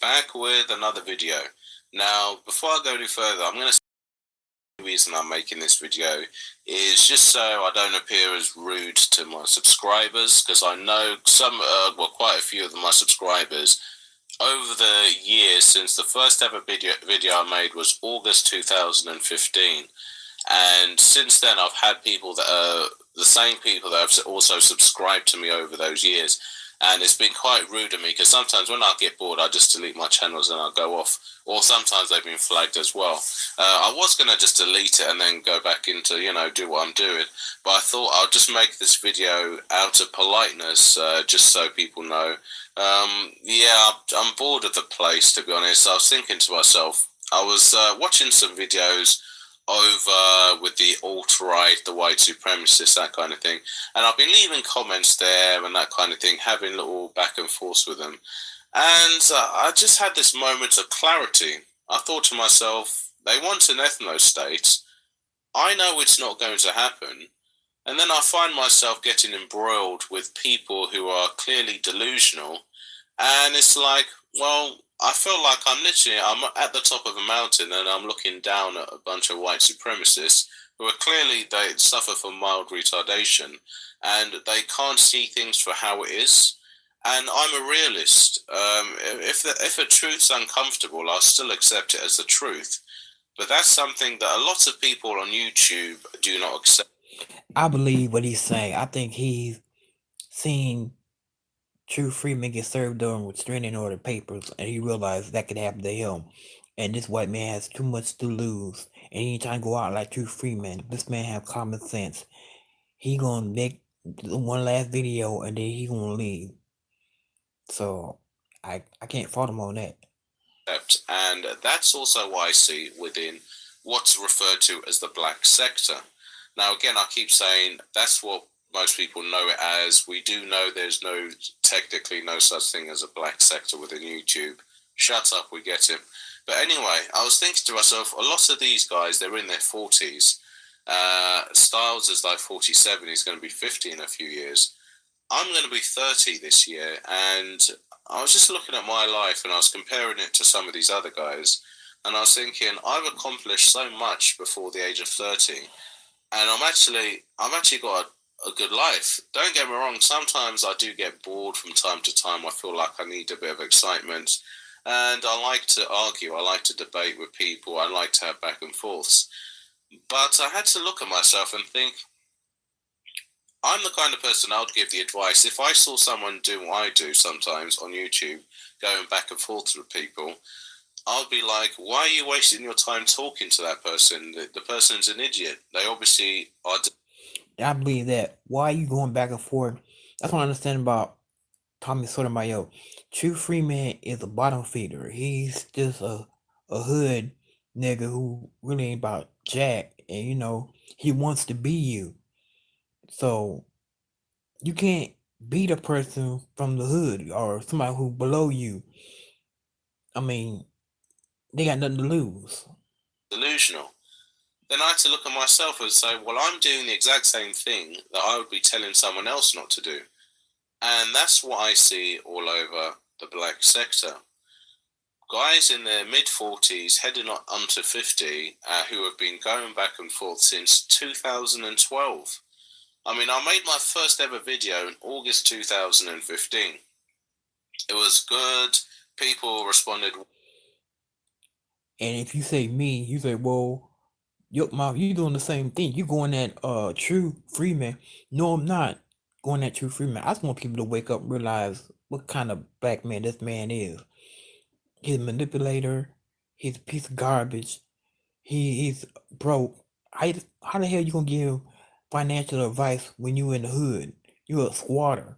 back with another video. Now, before I go any further, I'm going to say the reason I'm making this video is just so I don't appear as rude to my subscribers, because I know quite a few of my subscribers over the years since the first ever video I made was August 2015. And since then, I've had people that are the same people that have also subscribed to me over those years. And it's been quite rude of me because sometimes when I get bored, I just delete my channels and I'll go off. Or sometimes they've been flagged as well. I was going to just delete it and then go back into, do what I'm doing. But I thought I'll just make this video out of politeness, just so people know. I'm bored of the place, to be honest. I was thinking to myself, I was watching some videos over with the alt-right, the white supremacists, that kind of thing. And I've been leaving comments there and that kind of thing, having little back and forth with them. And I just had this moment of clarity. I thought to myself, they want an ethno-state. I know it's not going to happen. And then I find myself getting embroiled with people who are clearly delusional. And it's like, well, I feel like I'm at the top of a mountain and I'm looking down at a bunch of white supremacists who are clearly, they suffer from mild retardation and they can't see things for how it is. And I'm a realist. If a truth's uncomfortable, I'll still accept it as the truth. But that's something that a lot of people on YouTube do not accept. I believe what he's saying. I think he's seen True Freeman get served on with restraining order papers, and he realized that could happen to him. And this white man has too much to lose, and he ain't trying to go out like True Freeman. This man have common sense. He gonna make one last video, and then he gonna leave. So I can't fault him on that. And that's also why I see within what's referred to as the black sector. Now, again, I keep saying that's what most people know it as. We do know there's technically no such thing as a black sector within YouTube. Shut up, we get it. But anyway, I was thinking to myself, a lot of these guys, they're in their 40s. Styles is like 47, he's going to be 50 in a few years. I'm going to be 30 this year, and I was just looking at my life and I was comparing it to some of these other guys, and I was thinking, I've accomplished so much before the age of 30, and I'm actually got a good life. Don't get me wrong, sometimes I do get bored from time to time. I feel like I need a bit of excitement, and I like to argue, I like to debate with people, I like to have back and forths. But I had to look at myself and think, I'm the kind of person I would give the advice. If I saw someone do what I do sometimes on YouTube, going back and forth with people, I'd be like, why are you wasting your time talking to that person? The person's an idiot. They obviously are. I believe that. Why are you going back and forth? That's what I understand about Tommy Sotomayor. True Freeman is a bottom feeder. He's just a hood nigga who really ain't about jack, and he wants to be you. So you can't beat a person from the hood or somebody who below you. I mean, they got nothing to lose. Delusional. Then I had to look at myself and say, well, I'm doing the exact same thing that I would be telling someone else not to do. And that's what I see all over the black sector. Guys in their mid-40s heading onto 50 who have been going back and forth since 2012. I mean, I made my first ever video in August 2015. It was good. People responded. And if you say me, you say, well, you doing the same thing. You going at True Freeman. No, I'm not going at True Freeman. I just want people to wake up and realize what kind of black man this man is. He's a manipulator. He's a piece of garbage. He's broke. How the hell you gonna give financial advice when you in the hood? You a squatter.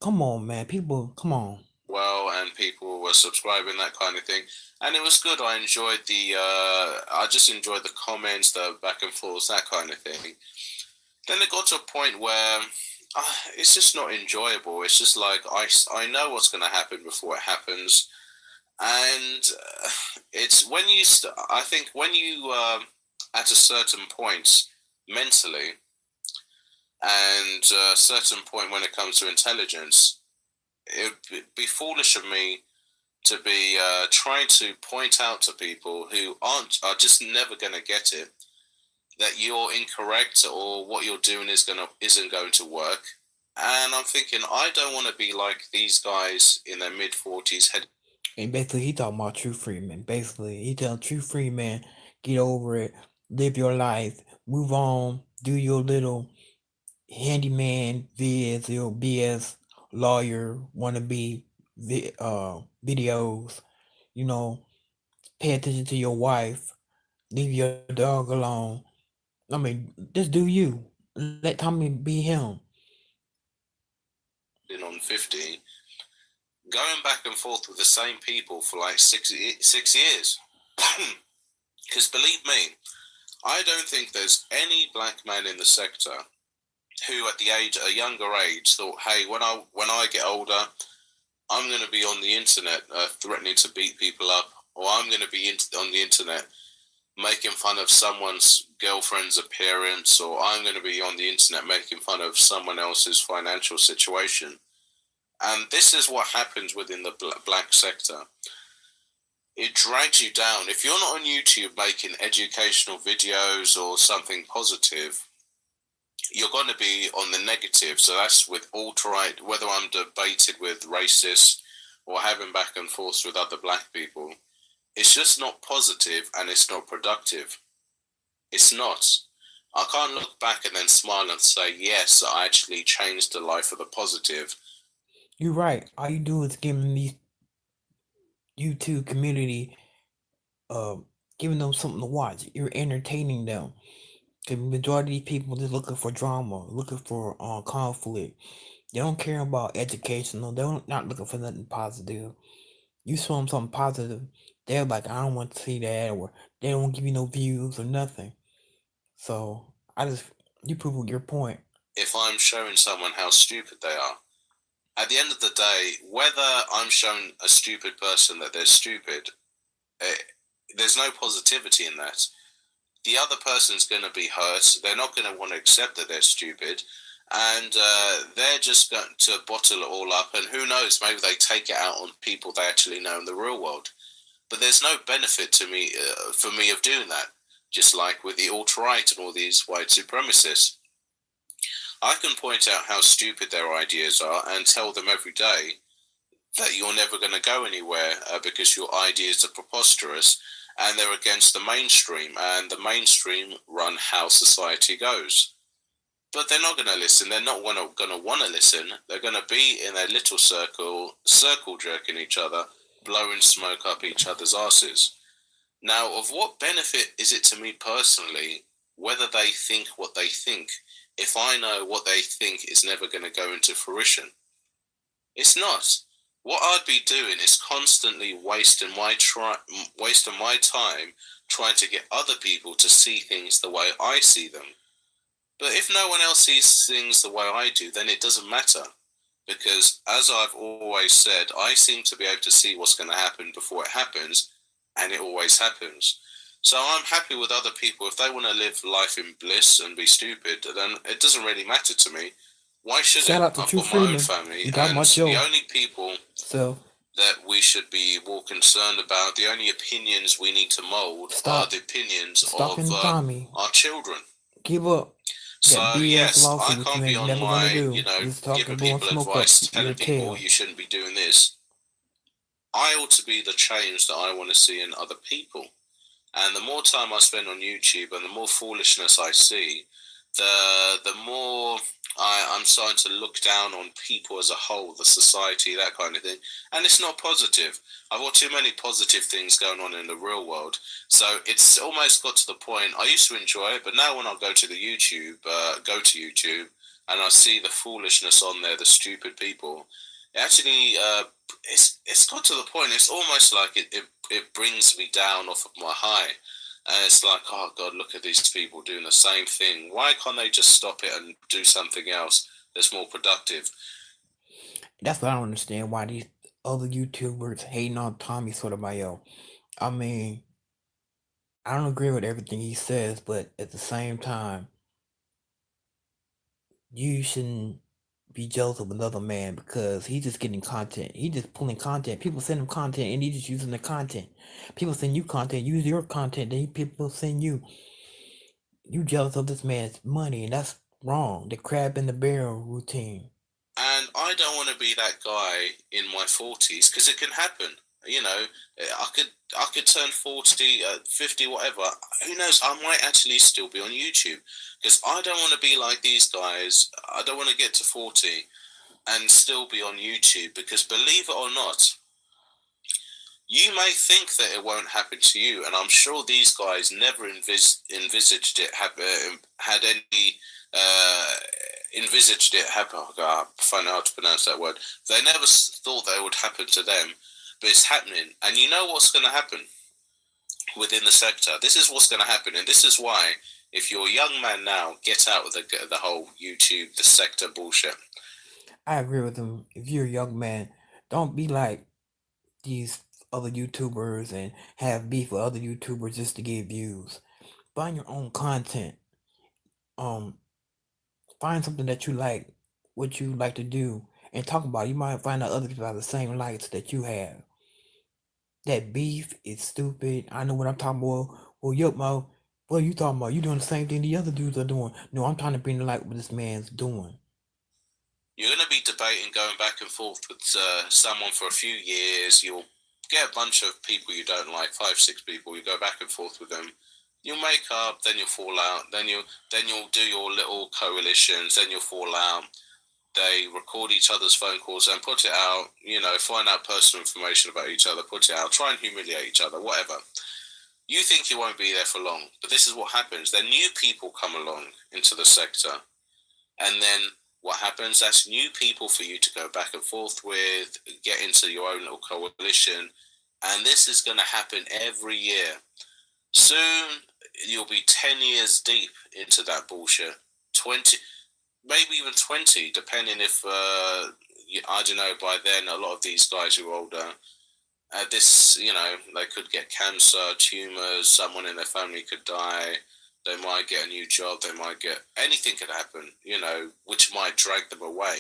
Come on, man. People, come on. Well, and people were subscribing, that kind of thing. And it was good. I just enjoyed the comments, the back and forth, that kind of thing. Then it got to a point where it's just not enjoyable. It's just like, I know what's going to happen before it happens. And it's when I think when you, at a certain point mentally, and a certain point when it comes to intelligence, it would be foolish of me to be trying to point out to people who are just never going to get it that you're incorrect or what you're doing isn't going to work. And I'm thinking, I don't want to be like these guys in their mid 40s. And basically, he talking about true free man. Basically, he telling true free man, get over it, live your life, move on, do your little handyman vids, your BS lawyer wannabe videos. You know, pay attention to your wife, leave your dog alone. I mean, just do you. Let Tommy be him. On 50, going back and forth with the same people for like 6 years. Because believe me, I don't think there's any black man in the sector who, at a younger age, thought, "Hey, when I get older, I'm going to be on the internet threatening to beat people up, or I'm going to be on the internet making fun of someone's girlfriend's appearance, or I'm going to be on the internet making fun of someone else's financial situation." And this is what happens within the black sector. It drags you down. If you're not on YouTube making educational videos or something positive, you're going to be on the negative. So that's with alt-right, whether I'm debated with racists or having back and forth with other black people. It's just not positive and it's not productive. It's not. I can't look back and then smile and say, yes, I actually changed the life for the positive. You're right. All you do is give them these YouTube community, uh, giving them something to watch. You're entertaining them. The majority of these people just looking for drama, looking for conflict. They don't care about educational. They're not looking for nothing positive. You show them something positive, they're like, I don't want to see that, or they don't give you no views or nothing. So you prove your point. If I'm showing someone how stupid they are, at the end of the day, whether I'm showing a stupid person that they're stupid, eh, there's no positivity in that. The other person's going to be hurt. They're not going to want to accept that they're stupid. And they're just going to bottle it all up. And who knows, maybe they take it out on people they actually know in the real world. But there's no benefit to me for me of doing that. Just like with the alt-right and all these white supremacists. I can point out how stupid their ideas are and tell them every day that you're never going to go anywhere because your ideas are preposterous and they're against the mainstream, and the mainstream run how society goes. But they're not going to listen. They're not going to want to listen. They're going to be in a little circle jerking each other, blowing smoke up each other's asses. Now, of what benefit is it to me personally whether they think what they think if I know what they think is never going to go into fruition? It's not. What I'd be doing is constantly wasting my time trying to get other people to see things the way I see them. But if no one else sees things the way I do, then it doesn't matter. Because as I've always said, I seem to be able to see what's going to happen before it happens, and it always happens. So I'm happy with other people. If they want to live life in bliss and be stupid, then it doesn't really matter to me. Why should Shout it? out to I've True got my own Freeman. family, You talking and about the your only people self. that we should be more concerned about, the only opinions we need to mold are Stop. the opinions Stop of in Tommy. our children. Give up So that BS yes, I lawsuit, which you can't be ain't on never gonna my, do. Just talking, giving blowing people smoke up advice, your telling people tail. you shouldn't be doing this. I ought to be the change that I want to see in other people. And the more time I spend on YouTube and the more foolishness I see, the more I'm starting to look down on people as a whole, the society, that kind of thing. And it's not positive. I've got too many positive things going on in the real world. So it's almost got to the point, I used to enjoy it, but now when I go to YouTube, and I see the foolishness on there, the stupid people, it actually, it's got to the point, it's almost like it brings me down off of my high. And it's like, oh God, look at these people doing the same thing. Why can't they just stop it and do something else that's more productive? That's what I don't understand. Why these other YouTubers hating on Tommy Sotomayor. I mean, I don't agree with everything he says, but at the same time, you shouldn't be jealous of another man because he's just getting content. He just pulling content. People send him content and he's just using the content. People send you content, use your content. Then people send you. You jealous of this man's money, and that's wrong. The crab in the barrel routine. And I don't want to be that guy in my 40s because it can happen. You know, I could turn 40, 50, whatever. Who knows? I might actually still be on YouTube because I don't want to be like these guys. I don't want to get to 40 and still be on YouTube because believe it or not, you may think that it won't happen to you, and I'm sure these guys never envisaged it had any envisaged it happen. Oh God, I find out how to pronounce that word. They never thought that it would happen to them, but it's happening. And you know what's going to happen within the sector? This is what's going to happen, and this is why, if you're a young man now, get out of the whole YouTube, the sector bullshit. I agree with him. If you're a young man, don't be like these other YouTubers and have beef with other YouTubers just to get views. Find your own content. Um, find something that you like, what you like to do, and talk about it. You might find out other people have the same likes that you have. That beef is stupid. I know what I'm talking about. Well, yup, Mo. What are you talking about? You doing the same thing the other dudes are doing. No, I'm trying to bring to light what this man's doing. You're going to be debating, going back and forth with someone for a few years. You'll get a bunch of people you don't like, 5, 6 people. You go back and forth with them. You'll make up, then you'll fall out. Then you'll do your little coalitions. Then you'll fall out. They record each other's phone calls and put it out. You know, find out personal information about each other, put it out. Try and humiliate each other, whatever. You think you won't be there for long, but this is what happens. Then new people come along into the sector, and then what happens? That's new people for you to go back and forth with, get into your own little coalition, and this is going to happen every year. Soon, you'll be 10 years deep into that bullshit. 20, maybe even 20, depending if, I don't know, by then, a lot of these guys who are older, they could get cancer, tumors, someone in their family could die. They might get a new job. They might get anything could happen, which might drag them away.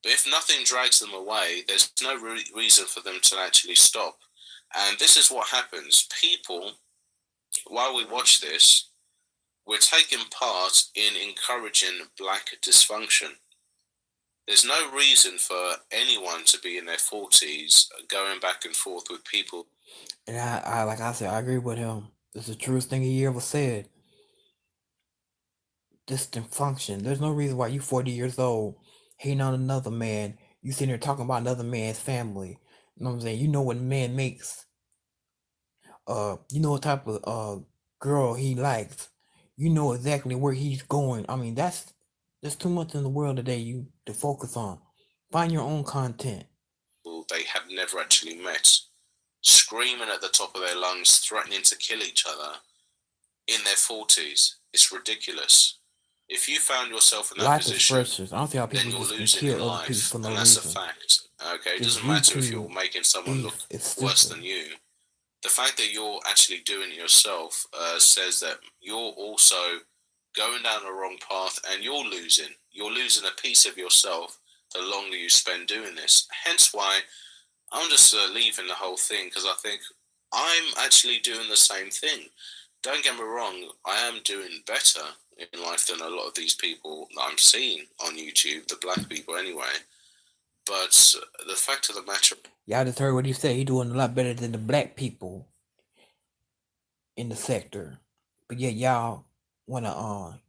But if nothing drags them away, there's no reason for them to actually stop. And this is what happens. People, while we watch this, we're taking part in encouraging black dysfunction. There's no reason for anyone to be in their 40s going back and forth with people. And I like I said, I agree with him. It's the truest thing he ever said. Distant function. There's no reason why you 40 years old hating on another man. You sitting there talking about another man's family. You know what I'm saying? You know what a man makes. You know what type of girl he likes. You know exactly where he's going. I mean, there's too much in the world today you to focus on. Find your own content. They have never actually met, screaming at the top of their lungs, threatening to kill each other in their 40s. It's ridiculous. If you found yourself in that Life is position, precious. I don't see how then people you're just can losing in kill other people life, for no and that's a reason. fact. Okay, it This doesn't matter if YouTube you're making someone look beef is worse stupid. than you. The fact that you're actually doing it yourself says that you're also going down the wrong path, and you're losing. You're losing a piece of yourself the longer you spend doing this. Hence why I'm just leaving the whole thing, because I think I'm actually doing the same thing. Don't get me wrong, I am doing better in life than a lot of these people that I'm seeing on YouTube, the black people anyway. But the fact of the matter, Y'all just heard what he said. He doing a lot better than the black people in the sector. But yet y'all wanna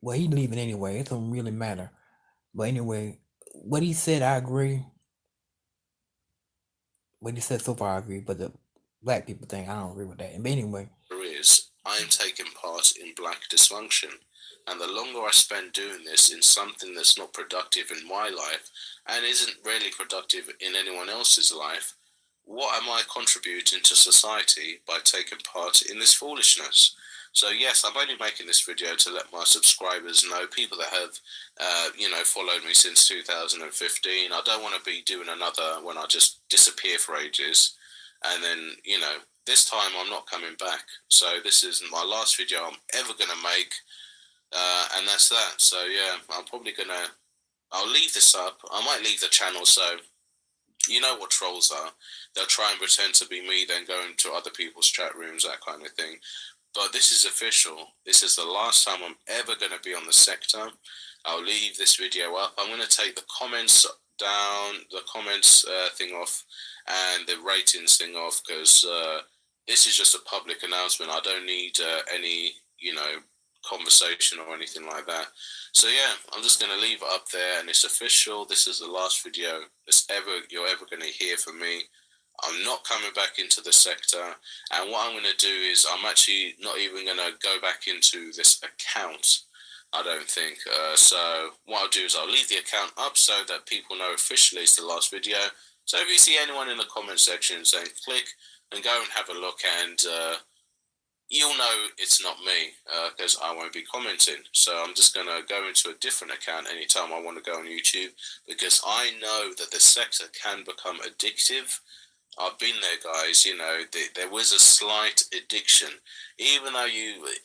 well, he leaving anyway. It don't really matter. But anyway, what he said, I agree. What he said so far, I agree. But the black people thing, I don't agree with that. But anyway, is I'm taking part in black dysfunction. And the longer I spend doing this in something that's not productive in my life and isn't really productive in anyone else's life, what am I contributing to society by taking part in this foolishness? So yes, I'm only making this video to let my subscribers know, people that have, followed me since 2015. I don't want to be doing another when I just disappear for ages, and then this time I'm not coming back. So this is my last video I'm ever gonna make, and that's that. So yeah, I'm probably gonna I'll leave this up. I might leave the channel, so you know what trolls are. They'll try and pretend to be me, then go into other people's chat rooms, that kind of thing. But this is official. This is the last time I'm ever going to be on the sector. I'll leave this video up. I'm going to take the comments down, the comments thing off, and the ratings thing off, because this is just a public announcement. I don't need any, conversation or anything like that. So yeah, I'm just going to leave it up there, and it's official. This is the last video you're ever going to hear from me. I'm not coming back into the sector, and what I'm going to do is I'm actually not even going to go back into this account, I don't think. So what I'll do is I'll leave the account up so that people know officially it's the last video. So if you see anyone in the comment section saying click, and go and have a look, and you'll know it's not me, because I won't be commenting. So I'm just going to go into a different account anytime I want to go on YouTube, because I know that the sector can become addictive. I've been there, guys. There was a slight addiction. Even though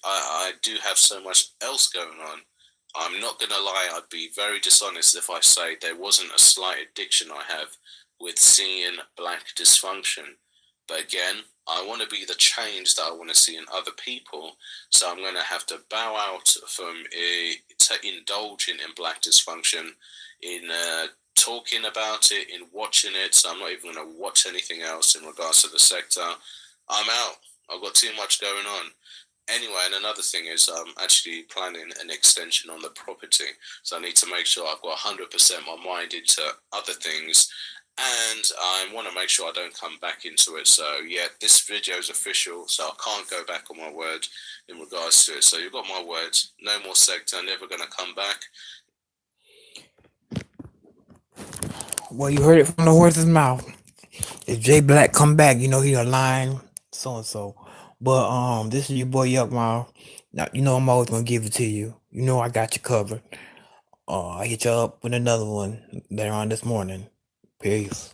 I do have so much else going on, I'm not going to lie, I'd be very dishonest if I say there wasn't a slight addiction I have with seeing Blaque dysfunction. But again, I want to be the change that I want to see in other people, so I'm going to have to bow out from indulging in Blaque dysfunction, in talking about it, in watching it. So I'm not even going to watch anything else in regards to the sector. I'm out. I've got too much going on. Anyway, and another thing is I'm actually planning an extension on the property, so I need to make sure I've got 100% my mind into other things, and I want to make sure I don't come back into it. So yeah, this video is official, so I can't go back on my word in regards to it. So you've got my word, no more sector, never going to come back. Well, you heard it from the horse's mouth. If Jay Blaque come back, he a lying so and so. But this is your boy Yuck Mouth. Now I'm always gonna give it to you. I got you covered. I hit you up with another one later on this morning. Peace.